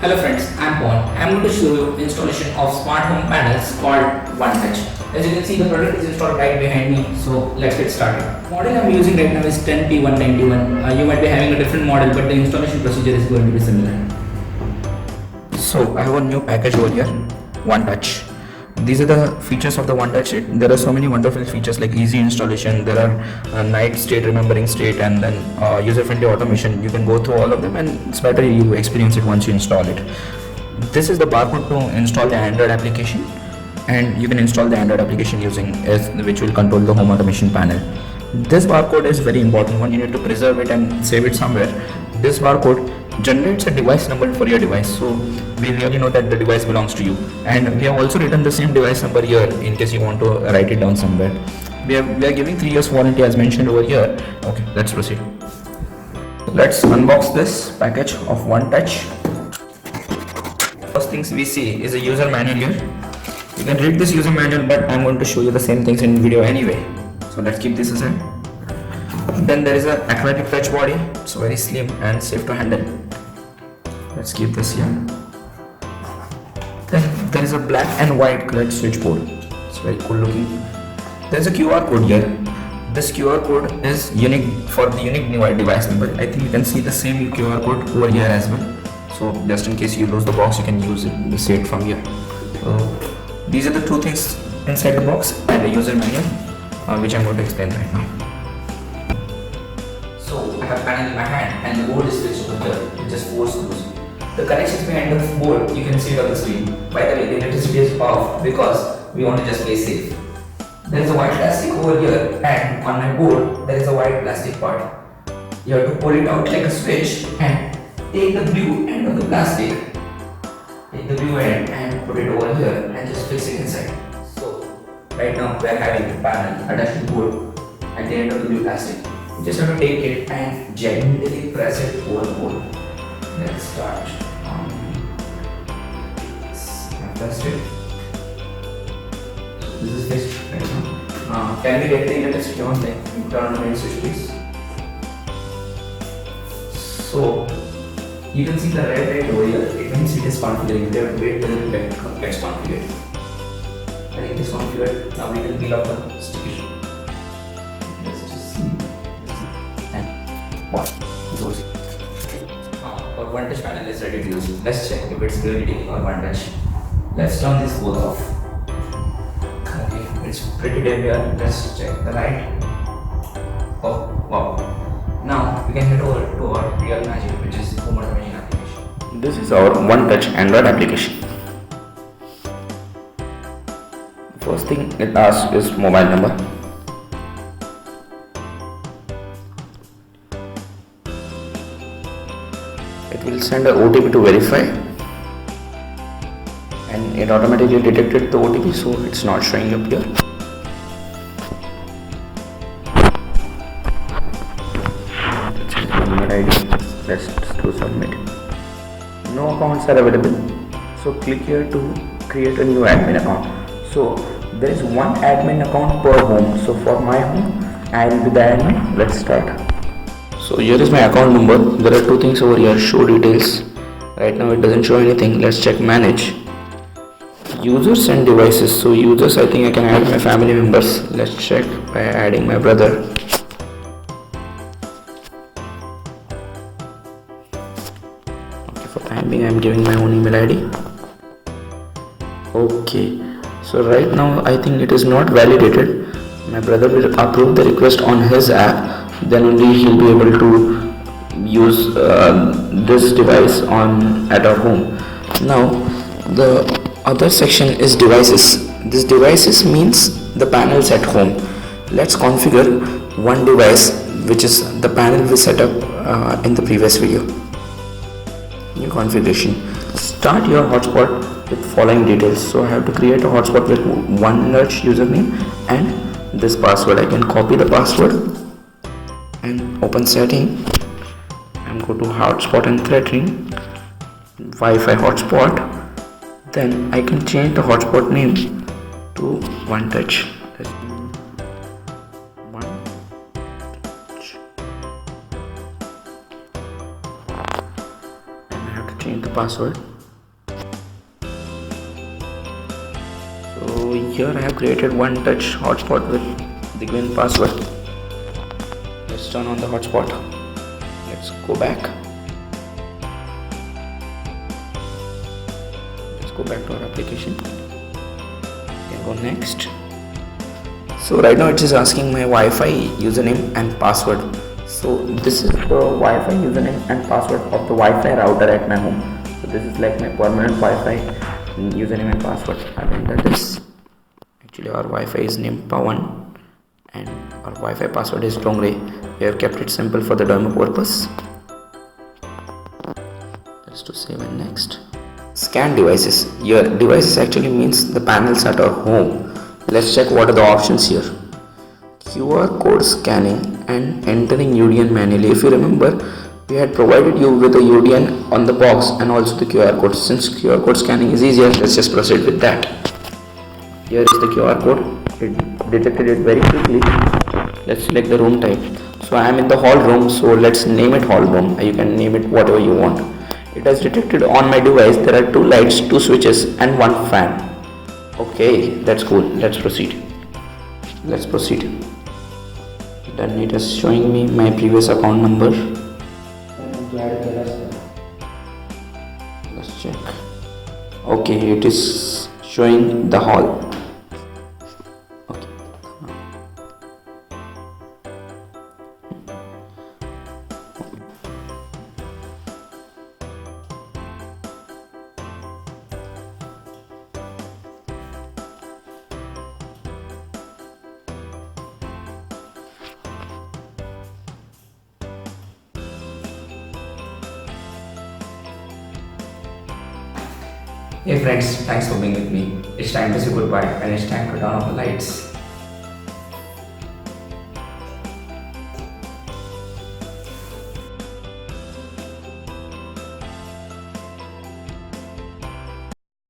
Hello friends, I'm Paul. I'm going to show you installation of smart home panels called OneTouch. As you can see, the product is installed right behind me. So let's get started. Model I'm using right now is 10P191. You might be having a different model, but the installation procedure is going to be similar. So I have a new package over here, OneTouch. These are the features of the OneTouch. There are so many wonderful features like easy installation. There are night state, remembering state, and then user-friendly automation. You can go through all of them, and it's better you experience it once you install it. This is the barcode to install the Android application, and you can install the Android application using which will control the home automation panel. This barcode is very important one. You need to preserve it and save it somewhere. This barcode generates a device number for your device, so we really know that the device belongs to you, and we have also written the same device number here in case you want to write it down somewhere. We are giving 3 years warranty as mentioned over here. Okay, let's proceed. Let's unbox this package of OneTouch. First things we see is a user manual here. You can read this user manual, but I'm going to show you the same things in video anyway, so let's keep this aside. Then there is a acrobatic touch body, so very slim and safe to handle. Let's keep this here. Then there is a black and white colored switchboard. It's very cool looking. There's a QR code here. This QR code is unique for the unique device number. I think you can see the same QR code over here as well. So just in case you lose the box, you can use it. You see it from here. So these are the two things inside the box and the user manual, which I'm going to explain right now. So I have a panel in my hand and the board is fixed over here with just 4 screws. The connections behind the board you can see it on the screen. By the way, the electricity is off because we want to just play safe. There is a white plastic over here, and on my board there is a white plastic part. You have to pull it out like a switch and take the blue end of the plastic. Take the blue end and put it over here and just fix it inside. So right now we are having the panel attached to the board at the end of the blue plastic. You just have to take it and gently press it over the board. Let's start. Press it. This is fixed right now. Can we get the electricity on? Like, turn on the main switch, please. So you can see the red light over here. It means it is configuring. We have to wait till it gets configured. I think it is configured. Now we can peel off the sticker. Let's just see. And what? Our OneTouch panel is ready to use. Let's check if it's really taking our OneTouch. Let's turn this both off. Okay, it's pretty dim here. Let's check the light. Oh, wow. Now we can head over to our real magic, which is home automation application. This is our OneTouch Android application. First thing it asks is mobile number. It will send an OTP to verify, and it automatically detected the OTP, so it's not showing up here. Let's do submit. No accounts are available, so click here to create a new admin account. So there is one admin account per home. So for my home, I will be the admin. Let's start. So here is my account number. There are 2 things over here. Show details. Right now it doesn't show anything. Let's check manage. Users and devices. So users, I think I can add my family members. Let's check by adding my brother. Okay, for time being I'm giving my own email ID. Okay, so right now I think it is not validated. My brother will approve the request on his app, then only he'll be able to use this device at our home. Now the other section is devices. This devices means the panels at home. Let's configure one device, which is the panel we set up in the previous video. New configuration. Start your hotspot with following details. So I have to create a hotspot with OneTouch username and this password. I can copy the password and open setting and go to hotspot and threading, Wi-Fi hotspot. Then I can change the hotspot name to OneTouch. OneTouch. And I have to change the password. So here I have created OneTouch hotspot with the given password. Let's turn on the hotspot. Let's go back. Let's go back to our application. You can go next. So right now it is asking my Wi-Fi username and password. So this is the Wi-Fi username and password of the Wi-Fi router at my home. So this is like my permanent Wi-Fi username and password. I'll enter this. Actually our Wi-Fi is named Pawan and our Wi-Fi password is Dongre. We have kept it simple for the demo purpose. Let's do save and next. Scan devices. Your devices actually means the panels at our home. Let's check what are the options here. QR code scanning and entering UDN manually. If you remember, we had provided you with a UDN on the box and also the QR code. Since QR code scanning is easier, let's just proceed with that. Here is the QR code. It detected it very quickly. Let's select the room type. So I am in the hall room, so let's name it hall room. You can name it whatever you want. It has detected on my device there are 2 lights, 2 switches and 1 fan. Okay, that's cool. Let's proceed. Then it is showing me my previous account number. Let's check. Okay, it is showing the hall. Okay. Hey friends, thanks for being with me. It's time to say goodbye and it's time to turn off the lights.